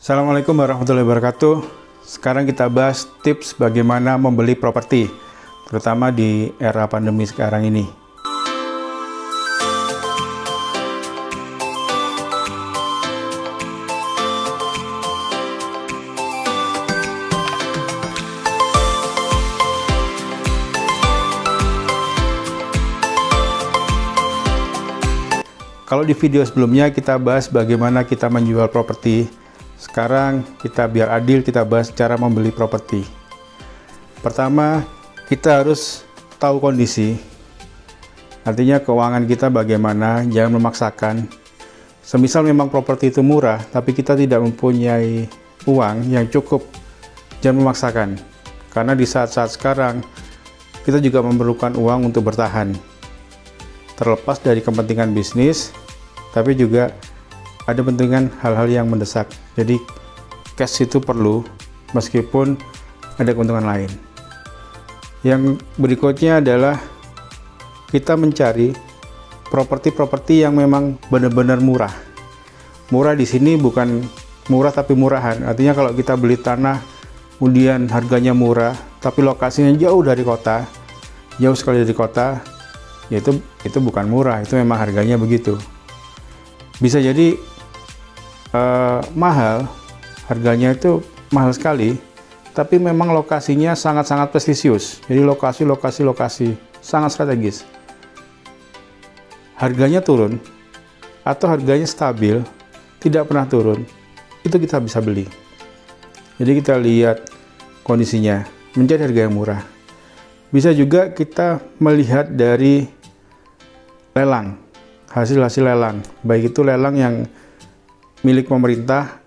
Assalamualaikum warahmatullahi wabarakatuh. Sekarang kita bahas tips bagaimana membeli properti, terutama di era pandemi sekarang ini. Kalau di video sebelumnya kita bahas bagaimana kita menjual properti, sekarang kita biar adil kita bahas cara membeli properti. Pertama, kita harus tahu kondisi, artinya keuangan kita bagaimana, jangan memaksakan. Semisal memang properti itu murah, tapi kita tidak mempunyai uang yang cukup, jangan memaksakan. Karena di saat-saat sekarang, kita juga memerlukan uang untuk bertahan. Terlepas dari kepentingan bisnis, tapi juga ada kepentingan hal-hal yang mendesak. Jadi cash itu perlu meskipun ada keuntungan lain. Yang berikutnya adalah kita mencari properti-properti yang memang benar-benar murah. Murah di sini bukan murah tapi murahan. Artinya kalau kita beli tanah kemudian harganya murah tapi lokasinya jauh dari kota, jauh sekali dari kota, ya itu bukan murah, itu memang harganya begitu. Bisa jadi mahal, harganya itu mahal sekali, tapi memang lokasinya sangat-sangat prestisius. Jadi lokasi sangat strategis. Harganya turun atau harganya stabil, tidak pernah turun, itu kita bisa beli. Jadi kita lihat kondisinya, mencari harga yang murah. Bisa juga kita melihat dari lelang, hasil-hasil lelang, baik itu lelang yang milik pemerintah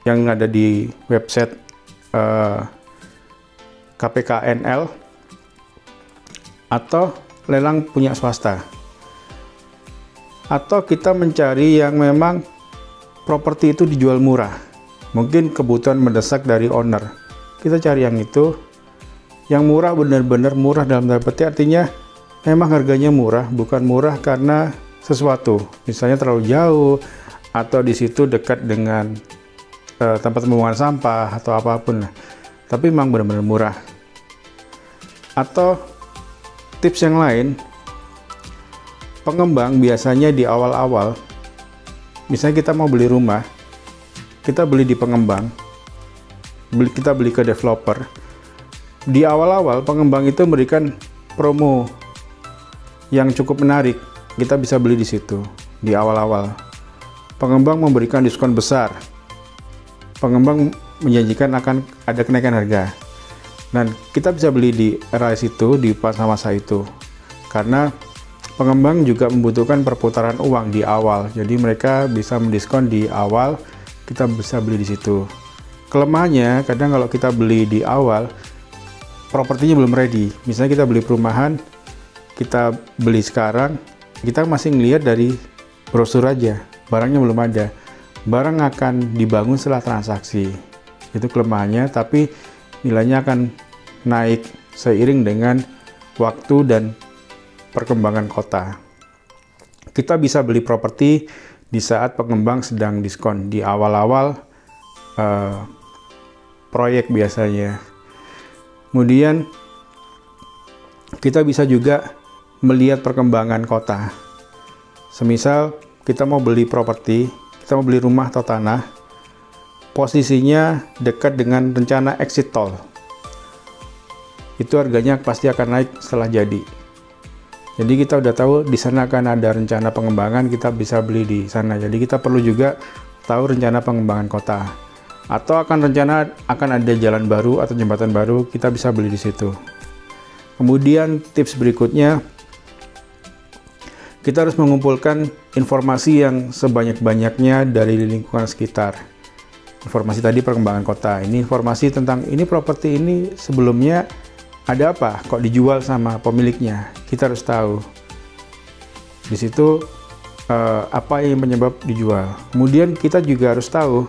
yang ada di website KPKNL atau lelang punya swasta, atau kita mencari yang memang properti itu dijual murah, mungkin kebutuhan mendesak dari owner, kita cari yang itu, yang murah, benar-benar murah dalam tanda petik, artinya memang harganya murah, bukan murah karena sesuatu, misalnya terlalu jauh atau di situ dekat dengan tempat pembuangan sampah atau apapun, tapi memang benar-benar murah. Atau tips yang lain, pengembang biasanya di awal-awal, misalnya kita mau beli rumah, kita beli di pengembang, kita beli ke developer. Di awal-awal pengembang itu memberikan promo yang cukup menarik, kita bisa beli di situ di awal-awal. Pengembang memberikan diskon besar, pengembang menjanjikan akan ada kenaikan harga, dan kita bisa beli di era itu, di masa-masa itu, karena pengembang juga membutuhkan perputaran uang di awal, jadi mereka bisa mendiskon di awal, kita bisa beli di situ. Kelemahannya kadang kalau kita beli di awal, propertinya belum ready. Misalnya kita beli perumahan, kita beli sekarang, kita masih ngelihat dari brosur aja, barangnya belum ada. Barang akan dibangun setelah transaksi, itu kelemahannya, tapi nilainya akan naik seiring dengan waktu dan perkembangan kota. Kita bisa beli properti di saat pengembang sedang diskon, di awal-awal proyek biasanya. Kemudian kita bisa juga melihat perkembangan kota. Semisal kita mau beli properti, kita mau beli rumah atau tanah, posisinya dekat dengan rencana exit tol, itu harganya pasti akan naik setelah jadi. Jadi kita udah tahu di sana akan ada rencana pengembangan, kita bisa beli di sana. Jadi kita perlu juga tahu rencana pengembangan kota, atau rencana akan ada jalan baru atau jembatan baru, kita bisa beli di situ. Kemudian tips berikutnya, kita harus mengumpulkan informasi yang sebanyak-banyaknya dari lingkungan sekitar. Informasi tadi perkembangan kota, ini informasi tentang ini properti ini sebelumnya ada apa, kok dijual sama pemiliknya, kita harus tahu. Di situ apa yang penyebab dijual. Kemudian kita juga harus tahu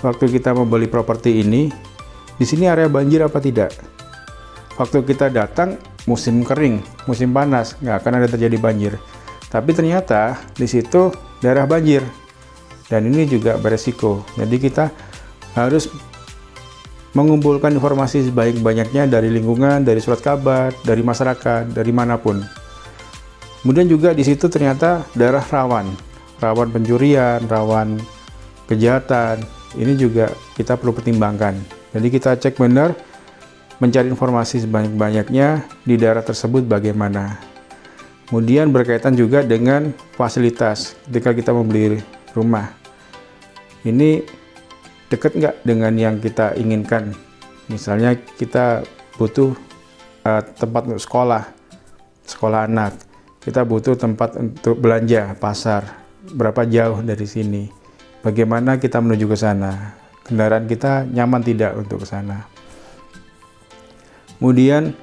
waktu kita membeli properti ini, di sini area banjir apa tidak. Waktu kita datang musim kering, musim panas, nggak akan ada terjadi banjir. Tapi ternyata di situ daerah banjir. dan ini juga beresiko. Jadi kita harus mengumpulkan informasi sebanyak-banyaknya dari lingkungan, dari surat kabar, dari masyarakat, dari manapun. Kemudian juga di situ ternyata daerah rawan pencurian, rawan kejahatan. Ini juga kita perlu pertimbangkan. Jadi kita cek benar, mencari informasi sebanyak-banyaknya di daerah tersebut bagaimana. Kemudian berkaitan juga dengan fasilitas ketika kita membeli rumah. Ini dekat nggak dengan yang kita inginkan? Misalnya kita butuh tempat untuk sekolah anak, kita butuh tempat untuk belanja, pasar, berapa jauh dari sini, bagaimana kita menuju ke sana, kendaraan kita nyaman tidak untuk ke sana. Kemudian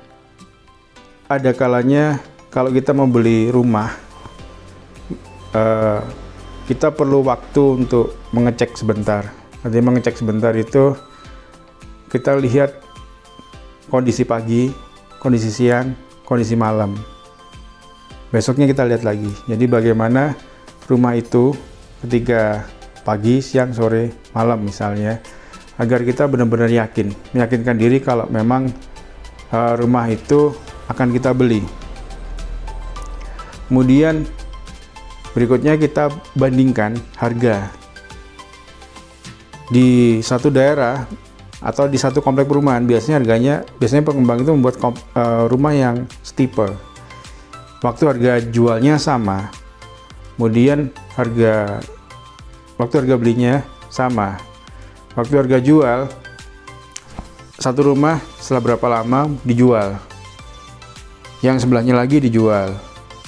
ada kalanya kalau kita membeli rumah, kita perlu waktu untuk mengecek sebentar. Artinya mengecek sebentar itu kita lihat kondisi pagi, kondisi siang, kondisi malam. Besoknya kita lihat lagi. Jadi bagaimana rumah itu ketika pagi, siang, sore, malam misalnya, agar kita benar-benar meyakinkan diri kalau memang rumah itu akan kita beli. Kemudian berikutnya kita bandingkan harga di satu daerah atau di satu komplek perumahan. Biasanya pengembang itu membuat rumah yang setipe. Waktu harga jualnya sama, kemudian waktu harga belinya sama. Waktu harga jual satu rumah setelah berapa lama dijual, yang sebelahnya lagi dijual.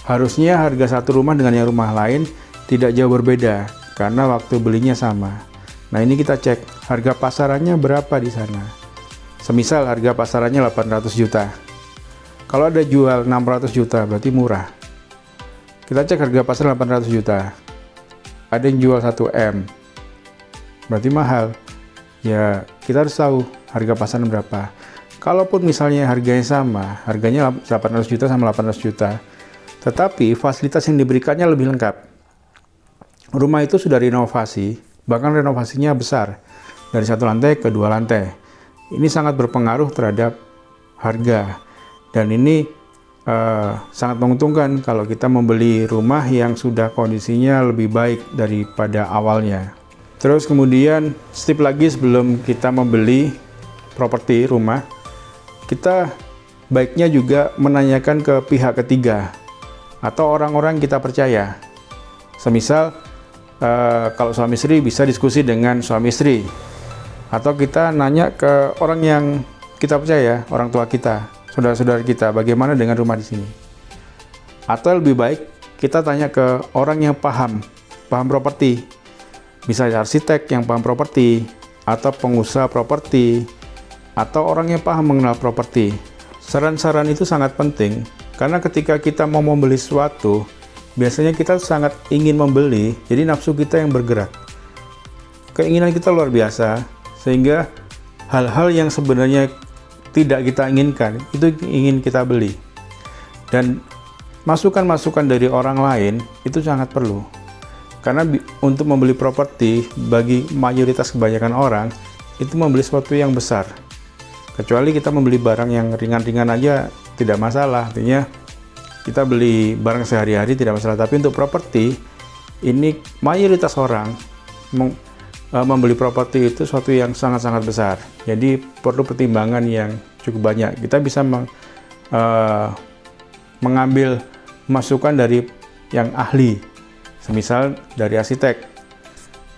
Harusnya harga satu rumah dengan yang rumah lain tidak jauh berbeda karena waktu belinya sama. Nah, ini kita cek harga pasarannya berapa di sana. Semisal harga pasarannya 800 juta. Kalau ada jual 600 juta berarti murah. Kita cek harga pasar 800 juta. Ada yang jual 1M. Berarti mahal. Ya, kita harus tahu harga pasaran berapa. Kalaupun misalnya harganya sama, harganya 800 juta sama 800 juta. Tetapi fasilitas yang diberikannya lebih lengkap. Rumah itu sudah renovasi. Bahkan renovasinya besar, dari 1 lantai ke 2 lantai. Ini sangat berpengaruh terhadap harga, dan ini sangat menguntungkan kalau kita membeli rumah yang sudah kondisinya lebih baik daripada awalnya. Terus kemudian step lagi sebelum kita membeli properti rumah, kita baiknya juga menanyakan ke pihak ketiga atau orang-orang kita percaya. Semisal kalau suami istri bisa diskusi dengan suami istri, atau kita nanya ke orang yang kita percaya, orang tua kita, saudara-saudara kita, bagaimana dengan rumah di sini. Atau lebih baik kita tanya ke orang yang paham properti, misalnya arsitek yang paham properti, atau pengusaha properti, atau orang yang paham mengenal properti. Saran-saran itu sangat penting karena ketika kita mau membeli sesuatu, biasanya kita sangat ingin membeli, jadi nafsu kita yang bergerak. Keinginan kita luar biasa, sehingga hal-hal yang sebenarnya tidak kita inginkan, itu ingin kita beli. Dan masukan-masukan dari orang lain, itu sangat perlu. Karena untuk membeli properti, bagi mayoritas kebanyakan orang, itu membeli sesuatu yang besar. Kecuali kita membeli barang yang ringan-ringan aja, tidak masalah, artinya kita beli barang sehari-hari tidak masalah. Tapi untuk properti, ini mayoritas orang membeli properti itu sesuatu yang sangat-sangat besar. Jadi perlu pertimbangan yang cukup banyak. Kita bisa mengambil masukan dari yang ahli, semisal dari arsitek,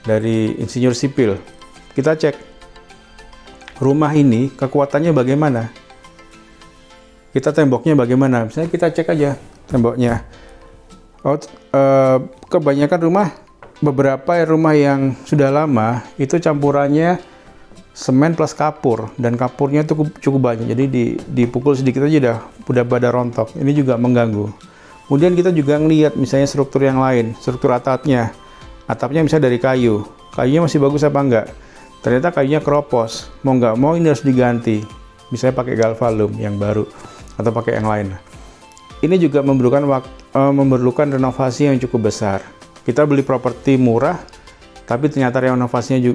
dari insinyur sipil. Kita cek rumah ini kekuatannya bagaimana. Kita temboknya bagaimana? Misalnya kita cek aja temboknya. Kebanyakan rumah, beberapa rumah yang sudah lama itu campurannya semen plus kapur, dan kapurnya itu cukup banyak. Jadi dipukul sedikit aja udah pada rontok. Ini juga mengganggu. Kemudian kita juga ngelihat misalnya struktur yang lain, struktur atapnya. Atapnya misalnya dari kayu. Kayunya masih bagus apa enggak? Ternyata kayunya keropos. Mau nggak mau ini harus diganti. Misalnya pakai galvalum yang baru, atau pakai yang lain. Ini juga memerlukan renovasi yang cukup besar. Kita beli properti murah, tapi ternyata renovasinya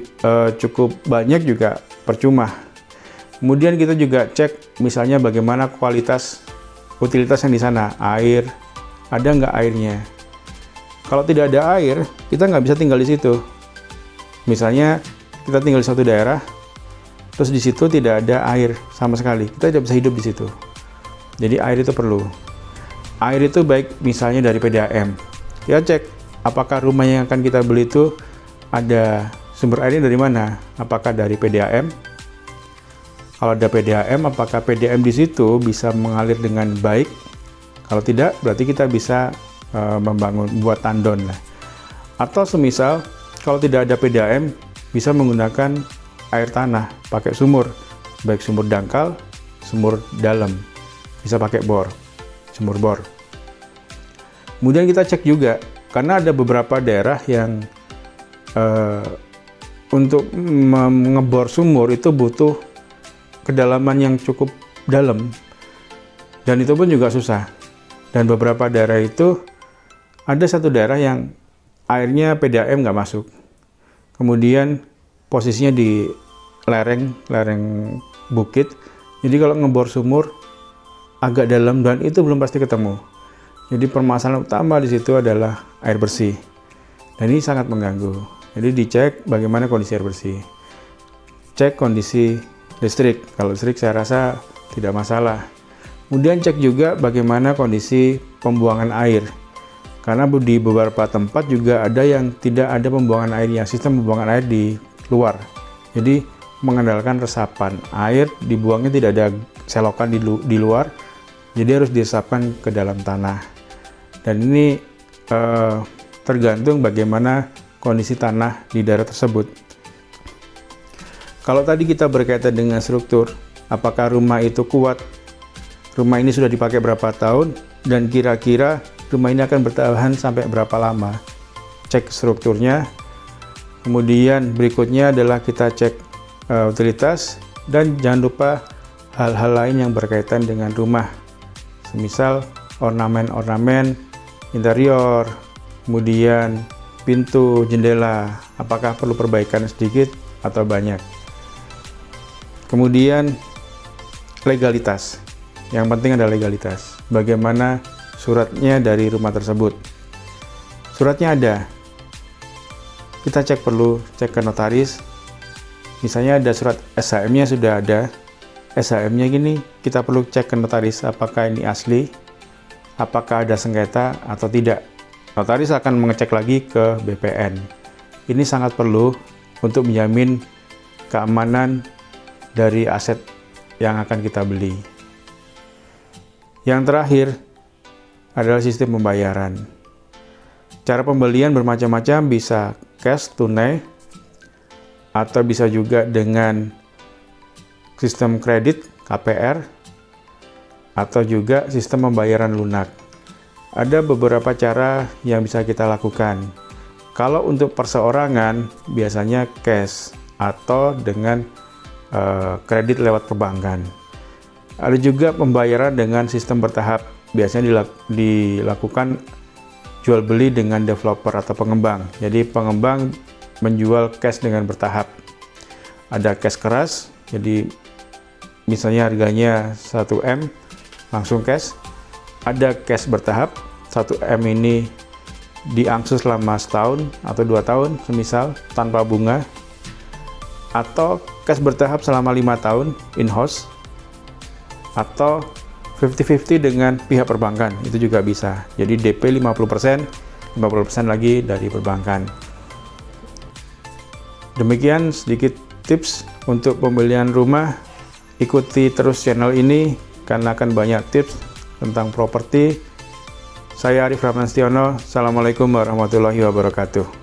cukup banyak juga percuma. Kemudian kita juga cek misalnya bagaimana kualitas utilitas yang di sana, air, ada nggak airnya. Kalau tidak ada air, kita nggak bisa tinggal di situ. Misalnya kita tinggal di suatu daerah, terus di situ tidak ada air sama sekali, kita tidak bisa hidup di situ. Jadi air itu perlu. Air itu baik misalnya dari PDAM. Kita cek apakah rumah yang akan kita beli itu ada sumber airnya dari mana? Apakah dari PDAM? Kalau ada PDAM, apakah PDAM di situ bisa mengalir dengan baik? Kalau tidak, berarti kita bisa buat tandon lah. Atau semisal kalau tidak ada PDAM, bisa menggunakan air tanah, pakai sumur, baik sumur dangkal, sumur dalam, bisa pakai bor, sumur bor. Kemudian kita cek juga, karena ada beberapa daerah yang untuk mengebor sumur itu butuh kedalaman yang cukup dalam, dan itu pun juga susah. Dan beberapa daerah itu, ada satu daerah yang airnya PDAM nggak masuk, kemudian posisinya di lereng bukit, jadi kalau ngebor sumur agak dalam dan itu belum pasti ketemu. Jadi permasalahan utama di situ adalah air bersih, dan ini sangat mengganggu. Jadi dicek bagaimana kondisi air bersih, cek kondisi listrik. Kalau listrik saya rasa tidak masalah. Kemudian cek juga bagaimana kondisi pembuangan air, karena di beberapa tempat juga ada yang tidak ada pembuangan airnya, sistem pembuangan air di luar. Jadi mengandalkan resapan air, dibuangnya tidak ada selokan di luar, jadi harus diresapkan ke dalam tanah. Dan ini tergantung bagaimana kondisi tanah di daerah tersebut. Kalau tadi kita berkaitan dengan struktur, apakah rumah itu kuat, rumah ini sudah dipakai berapa tahun, dan kira-kira rumah ini akan bertahan sampai berapa lama. Cek strukturnya. Kemudian berikutnya adalah kita cek utilitas, dan jangan lupa hal-hal lain yang berkaitan dengan rumah, semisal ornamen-ornamen interior, kemudian pintu, jendela, apakah perlu perbaikan sedikit atau banyak. Kemudian legalitas, yang penting adalah legalitas, bagaimana suratnya dari rumah tersebut. Suratnya ada, kita cek, perlu cek ke notaris. Misalnya ada surat SHM-nya sudah ada, SHM-nya gini, kita perlu cek ke notaris apakah ini asli, apakah ada sengketa atau tidak. Notaris akan mengecek lagi ke BPN. Ini sangat perlu untuk menjamin keamanan dari aset yang akan kita beli. Yang terakhir adalah sistem pembayaran. Cara pembelian bermacam-macam, bisa cash, tunai, atau bisa juga dengan sistem kredit, KPR, atau juga sistem pembayaran lunak. Ada beberapa cara yang bisa kita lakukan. Kalau untuk perseorangan, biasanya cash atau dengan kredit lewat perbankan. Ada juga pembayaran dengan sistem bertahap, biasanya dilakukan jual beli dengan developer atau pengembang. Jadi pengembang menjual cash dengan bertahap. Ada cash keras, jadi misalnya harganya 1M langsung cash. Ada cash bertahap, 1M ini diangsus selama setahun atau 2 tahun, semisal tanpa bunga. Atau cash bertahap selama 5 tahun in-house, atau 50-50 dengan pihak perbankan, itu juga bisa. Jadi DP 50%, 50% lagi dari perbankan. Demikian sedikit tips untuk pembelian rumah. Ikuti terus channel ini karena akan banyak tips tentang properti. Saya Arif Rahman Setiono. Assalamualaikum warahmatullahi wabarakatuh.